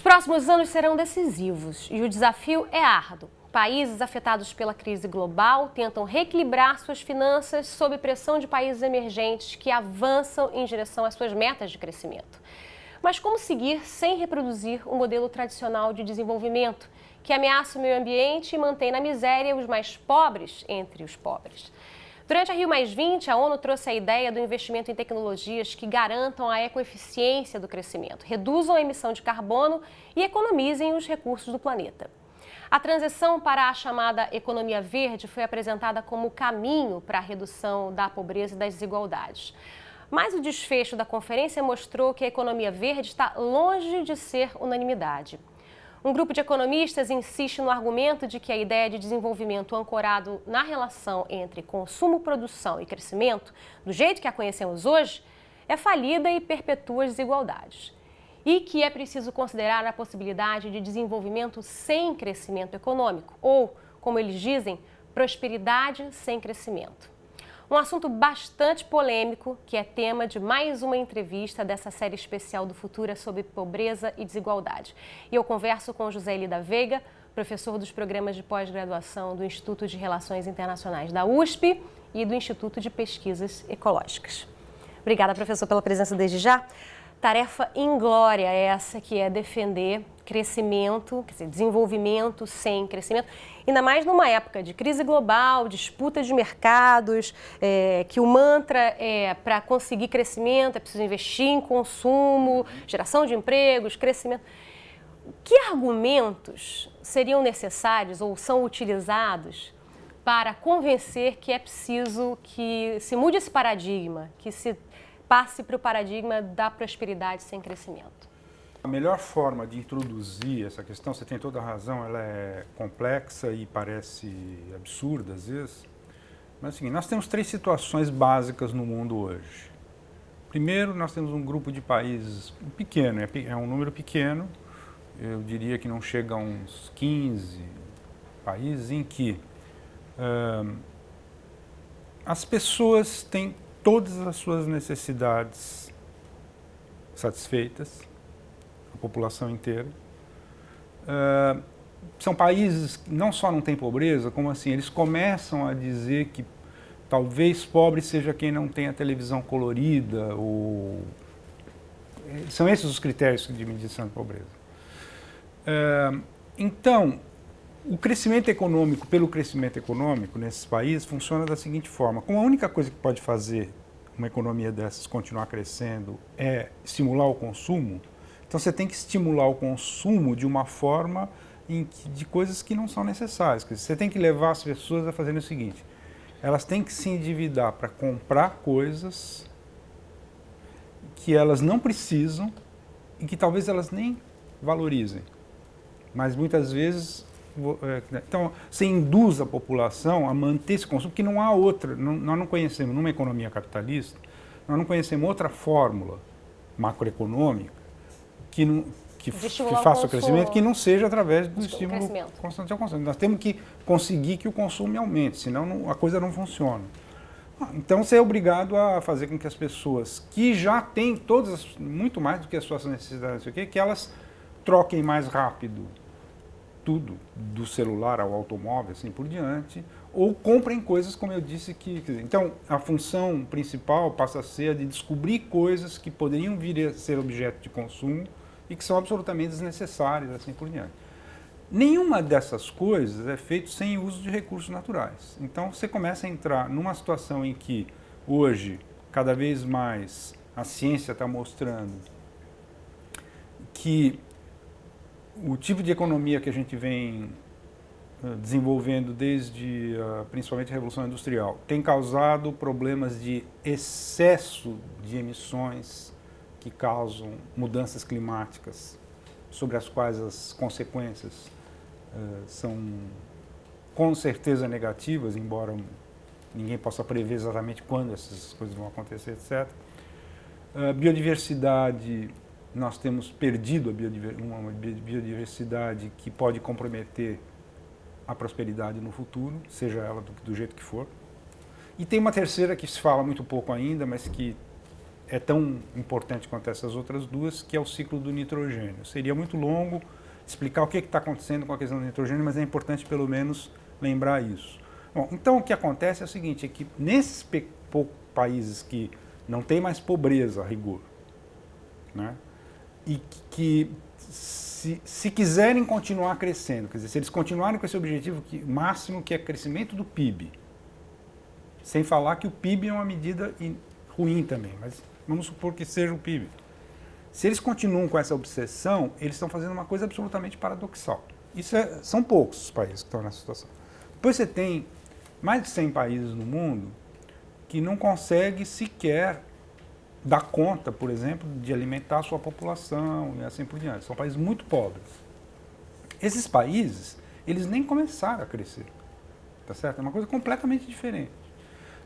próximos anos serão decisivos e o desafio é árduo. Países afetados pela crise global tentam reequilibrar suas finanças sob pressão de países emergentes que avançam em direção às suas metas de crescimento. Mas como seguir sem reproduzir o modelo tradicional de desenvolvimento, que ameaça o meio ambiente e mantém na miséria os mais pobres entre os pobres? Durante a Rio+20, a ONU trouxe a ideia do investimento em tecnologias que garantam a ecoeficiência do crescimento, reduzam a emissão de carbono e economizem os recursos do planeta. A transição para a chamada economia verde foi apresentada como caminho para a redução da pobreza e das desigualdades. Mas o desfecho da conferência mostrou que a economia verde está longe de ser unanimidade. Um grupo de economistas insiste no argumento de que a ideia de desenvolvimento ancorado na relação entre consumo, produção e crescimento, do jeito que a conhecemos hoje, é falida e perpetua as desigualdades. E que é preciso considerar a possibilidade de desenvolvimento sem crescimento econômico, ou, como eles dizem, prosperidade sem crescimento. Um assunto bastante polêmico, que é tema de mais uma entrevista dessa série especial do Futura sobre pobreza e desigualdade. E eu converso com José Elida Veiga, professor dos programas de pós-graduação do Instituto de Relações Internacionais da USP e do Instituto de Pesquisas Ecológicas. Obrigada, professor, pela presença desde já. Tarefa inglória essa que é defender crescimento, quer dizer, desenvolvimento sem crescimento, ainda mais numa época de crise global, disputa de mercados, que o mantra é para conseguir crescimento é preciso investir em consumo, geração de empregos, crescimento. Que argumentos seriam necessários ou são utilizados para convencer que é preciso que se mude esse paradigma, que se passe para o paradigma da prosperidade sem crescimento? A melhor forma de introduzir essa questão, você tem toda a razão, ela é complexa e parece absurda às vezes, mas assim, nós temos três situações básicas no mundo hoje. Primeiro, nós temos um grupo de países pequeno, é um número pequeno, eu diria que não chega a uns 15 países, em que as pessoas têm todas as suas necessidades satisfeitas, a população inteira. São países que não só não têm pobreza, como assim, eles começam a dizer que talvez pobre seja quem não tem a televisão colorida, ou... São esses os critérios de medição de pobreza. Então, o crescimento econômico, pelo crescimento econômico nesses países, funciona da seguinte forma. Como a única coisa que pode fazer uma economia dessas continuar crescendo é estimular o consumo, então você tem que estimular o consumo de uma forma de coisas que não são necessárias. Quer dizer, você tem que levar as pessoas a fazerem o seguinte, elas têm que se endividar para comprar coisas que elas não precisam e que talvez elas nem valorizem. Mas muitas vezes, então, você induz a população a manter esse consumo, porque não há outra, nós não conhecemos, numa economia capitalista, nós não conhecemos outra fórmula macroeconômica que faça o crescimento, que não seja através do estímulo constante ao consumo. Nós temos que conseguir que o consumo aumente, senão a coisa não funciona. Então, você é obrigado a fazer com que as pessoas que já têm todas, muito mais do que as suas necessidades, que elas troquem mais rápido tudo, do celular ao automóvel, assim por diante, ou comprem coisas, como eu disse, Então, a função principal passa a ser a de descobrir coisas que poderiam vir a ser objeto de consumo e que são absolutamente desnecessárias, assim por diante. Nenhuma dessas coisas é feita sem uso de recursos naturais. Então, você começa a entrar numa situação em que, hoje, cada vez mais, a ciência está mostrando que o tipo de economia que a gente vem desenvolvendo desde principalmente a Revolução Industrial tem causado problemas de excesso de emissões que causam mudanças climáticas, sobre as quais as consequências são com certeza negativas, embora ninguém possa prever exatamente quando essas coisas vão acontecer, etc. Biodiversidade, nós temos perdido uma biodiversidade que pode comprometer a prosperidade no futuro, seja ela do jeito que for. E tem uma terceira que se fala muito pouco ainda, mas que é tão importante quanto essas outras duas, que é o ciclo do nitrogênio. Seria muito longo explicar o que está acontecendo com a questão do nitrogênio, mas é importante pelo menos lembrar isso. Bom, então o que acontece é o seguinte, é que nesses países que não tem mais pobreza a rigor, né, e que se quiserem continuar crescendo, quer dizer, se eles continuarem com esse objetivo máximo, que é crescimento do PIB, sem falar que o PIB é uma medida ruim também, mas vamos supor que seja o PIB. Se eles continuam com essa obsessão, eles estão fazendo uma coisa absolutamente paradoxal. São poucos os países que estão nessa situação. Depois você tem mais de 100 países no mundo que não conseguem sequer dar conta, por exemplo, de alimentar a sua população e assim por diante. São países muito pobres. Esses países, eles nem começaram a crescer, tá certo? É uma coisa completamente diferente.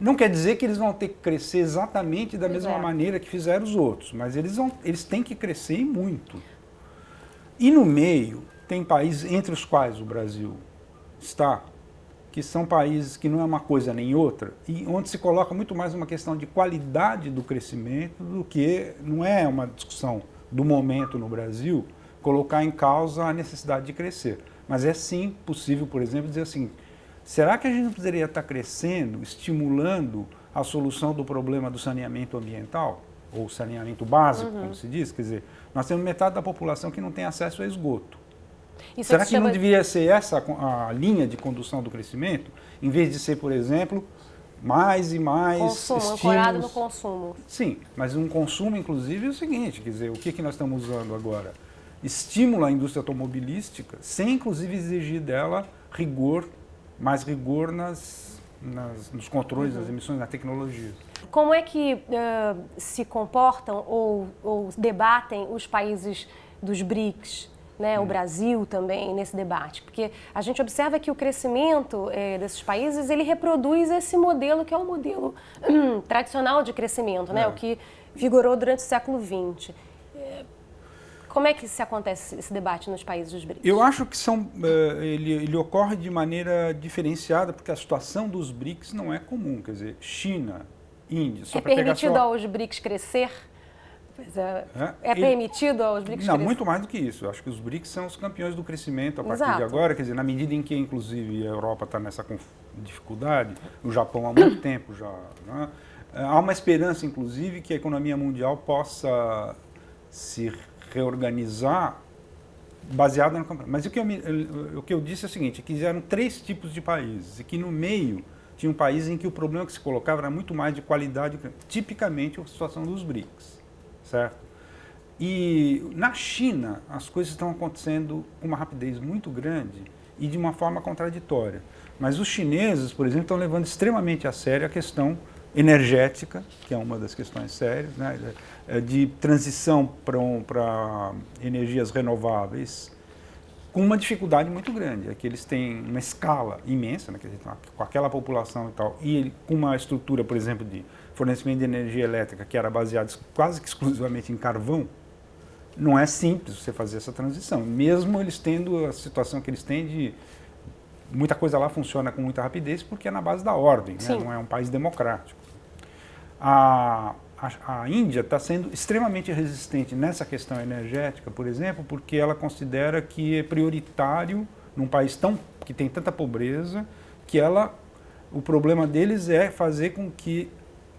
Não quer dizer que eles vão ter que crescer exatamente da mesma maneira que fizeram os outros, mas eles têm que crescer e muito. E no meio, tem países, entre os quais o Brasil está, que são países que não é uma coisa nem outra, e onde se coloca muito mais uma questão de qualidade do crescimento do que, não é uma discussão do momento no Brasil, colocar em causa a necessidade de crescer. Mas é sim possível, por exemplo, dizer assim, será que a gente não poderia estar crescendo, estimulando a solução do problema do saneamento ambiental, ou saneamento básico, como se diz? Quer dizer, nós temos metade da população que não tem acesso a esgoto. Isso será que não deveria ser essa a linha de condução do crescimento, em vez de ser, por exemplo, mais e mais consumo, ancorado no consumo. Sim, mas um consumo, inclusive, é o seguinte, quer dizer, o que nós estamos usando agora? Estimula a indústria automobilística, sem, inclusive, exigir dela mais rigor nos controles das emissões, na tecnologia. Como é que se comportam ou debatem os países dos BRICS, né, o Brasil também nesse debate? Porque a gente observa que o crescimento desses países, ele reproduz esse modelo que é um modelo tradicional de crescimento, né, o que vigorou durante o século XX. Como é que se acontece esse debate nos países dos BRICS? Eu acho que ele ocorre de maneira diferenciada, porque a situação dos BRICS não é comum. Quer dizer, China, Índia... É permitido aos BRICS crescer? Permitido aos BRICS crescer? Não, muito mais do que isso. Eu acho que os BRICS são os campeões do crescimento a partir de agora. Quer dizer, na medida em que, inclusive, a Europa está nessa dificuldade, o Japão há muito tempo já... Né? Há uma esperança, inclusive, que a economia mundial possa se reorganizar baseado na campanha. Mas o que eu disse é o seguinte, que eram 3 tipos de países, e que no meio tinha um país em que o problema que se colocava era muito mais de qualidade, tipicamente a situação dos BRICS, certo? E na China as coisas estão acontecendo com uma rapidez muito grande e de uma forma contraditória. Mas os chineses, por exemplo, estão levando extremamente a sério a questão energética, que é uma das questões sérias, né, de transição para energias renováveis, com uma dificuldade muito grande. É que eles têm uma escala imensa, né, com aquela população e tal, e com uma estrutura, por exemplo, de fornecimento de energia elétrica que era baseada quase que exclusivamente em carvão, não é simples você fazer essa transição, mesmo eles tendo a situação que eles têm de... Muita coisa lá funciona com muita rapidez porque é na base da ordem, né? Não é um país democrático. A Índia está sendo extremamente resistente nessa questão energética, por exemplo, porque ela considera que é prioritário, num país que tem tanta pobreza, que o problema deles é fazer com que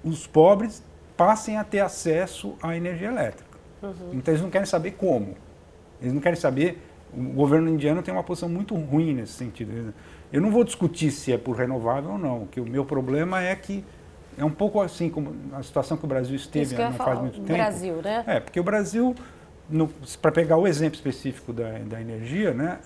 os pobres passem a ter acesso à energia elétrica. Então eles não querem saber como. Eles não querem saber... O governo indiano tem uma posição muito ruim nesse sentido. Eu não vou discutir se é por renovável ou não, que o meu problema é que é um pouco assim como a situação que o Brasil esteve não faz muito tempo. Brasil, né? Porque o Brasil, para pegar o exemplo específico da energia, né,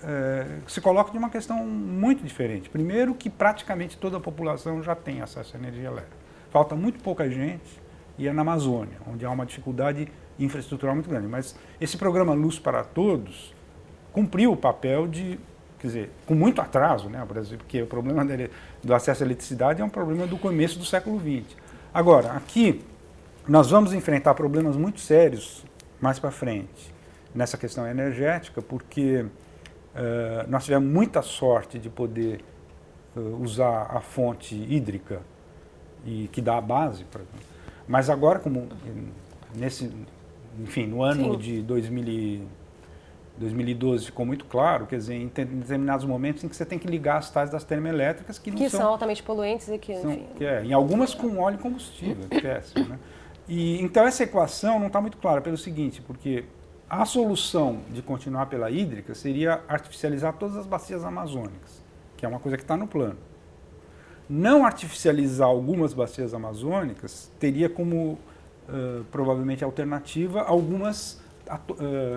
se coloca de uma questão muito diferente. Primeiro que praticamente toda a população já tem acesso à energia elétrica. Falta muito pouca gente e é na Amazônia, onde há uma dificuldade infraestrutural muito grande. Mas esse programa Luz para Todos cumpriu o papel de, quer dizer, com muito atraso, né, Brasil, porque o problema do acesso à eletricidade é um problema do começo do século XX. Agora, aqui, nós vamos enfrentar problemas muito sérios mais para frente, nessa questão energética, porque nós tivemos muita sorte de poder usar a fonte hídrica, que dá a base, Mas agora, como no ano Sim. de 2012 ficou muito claro, quer dizer, em determinados momentos em que você tem que ligar as tais das termoelétricas que não são altamente poluentes e que, enfim... em algumas com óleo e combustível, péssimo, né? E, então essa equação não está muito clara pelo seguinte, porque a solução de continuar pela hídrica seria artificializar todas as bacias amazônicas, que é uma coisa que está no plano. Não artificializar algumas bacias amazônicas teria como, provavelmente, alternativa algumas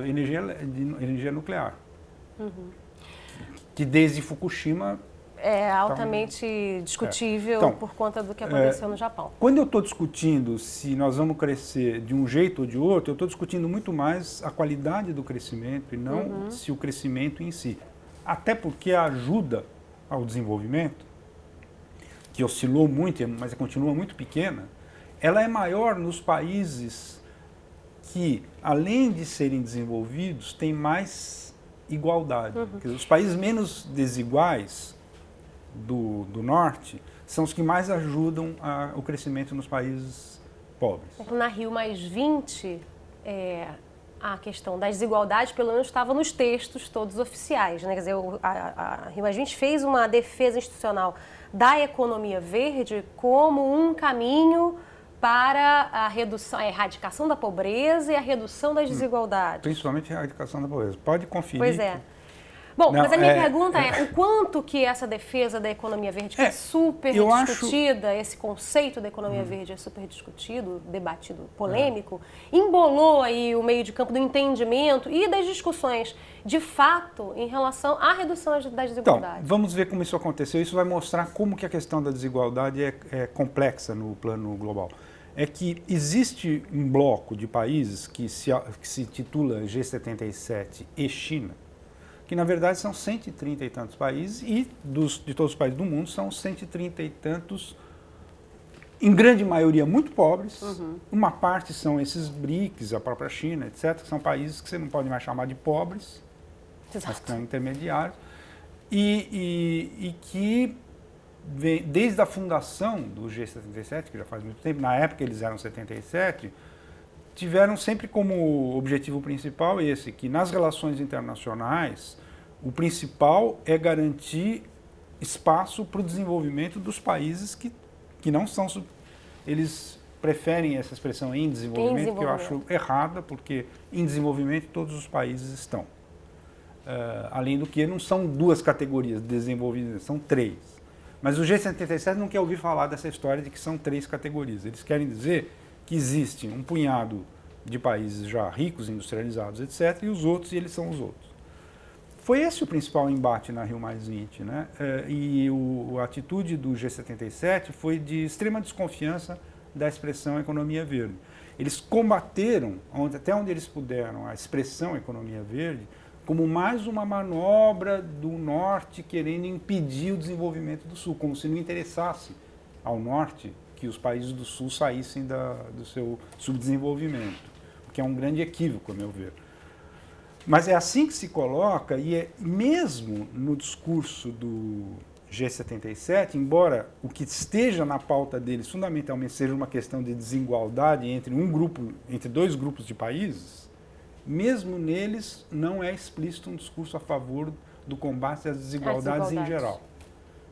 energia nuclear, que desde Fukushima... É altamente discutível Então, por conta do que aconteceu no Japão. Quando eu estou discutindo se nós vamos crescer de um jeito ou de outro, eu estou discutindo muito mais a qualidade do crescimento e não se o crescimento em si. Até porque a ajuda ao desenvolvimento, que oscilou muito, mas continua muito pequena, ela é maior nos países que, além de serem desenvolvidos, têm mais igualdade. Quer dizer, os países menos desiguais do norte são os que mais ajudam o crescimento nos países pobres. Na Rio+20, a questão das desigualdades, pelo menos, estava nos textos todos oficiais, né? Quer dizer, a Rio+20 fez uma defesa institucional da economia verde como um caminho para a redução, a erradicação da pobreza e a redução das desigualdades. Principalmente a erradicação da pobreza. Pode conferir. Pois é. Bom, mas a minha pergunta é o quanto que essa defesa da economia verde, que é super discutida, esse conceito da economia verde é super discutido, debatido, polêmico, embolou aí o meio de campo do entendimento e das discussões, de fato, em relação à redução das desigualdades. Então, vamos ver como isso aconteceu. Isso vai mostrar como que a questão da desigualdade é complexa no plano global. É que existe um bloco de países que se titula G77 e China, que na verdade são 130 e tantos países, e de todos os países do mundo são 130 e tantos, em grande maioria muito pobres. Uma parte são esses BRICS, a própria China, etc., que são países que você não pode mais chamar de pobres, mas que são intermediários, e que desde a fundação do G77, que já faz muito tempo, na época eles eram 77, tiveram sempre como objetivo principal esse, que nas relações internacionais o principal é garantir espaço para o desenvolvimento dos países que não são... Eles preferem essa expressão em desenvolvimento, que eu acho errada, porque em desenvolvimento todos os países estão. Além do que não são duas categorias de desenvolvimento, são três. Mas o G77 não quer ouvir falar dessa história de que são três categorias. Eles querem dizer que existe um punhado de países já ricos, industrializados, etc., e os outros, e eles são os outros. Foi esse o principal embate na Rio+20, né? E a atitude do G77 foi de extrema desconfiança da expressão economia verde. Eles combateram, até onde eles puderam, a expressão economia verde como mais uma manobra do norte querendo impedir o desenvolvimento do sul, como se não interessasse ao norte que os países do sul saíssem do seu subdesenvolvimento, o que é um grande equívoco, a meu ver. Mas é assim que se coloca, e mesmo no discurso do G77, embora o que esteja na pauta deles fundamentalmente seja uma questão de desigualdade entre dois grupos de países, mesmo neles não é explícito um discurso a favor do combate às desigualdades em geral.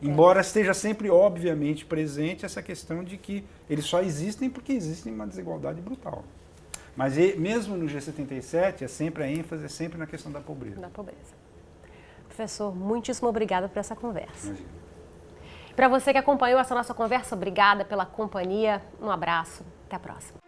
Embora esteja sempre, obviamente, presente essa questão de que eles só existem porque existe uma desigualdade brutal. Mas mesmo no G77, a ênfase é sempre na questão da pobreza. Da pobreza. Professor, muitíssimo obrigada por essa conversa. Imagina. Para você que acompanhou essa nossa conversa, obrigada pela companhia. Um abraço. Até a próxima.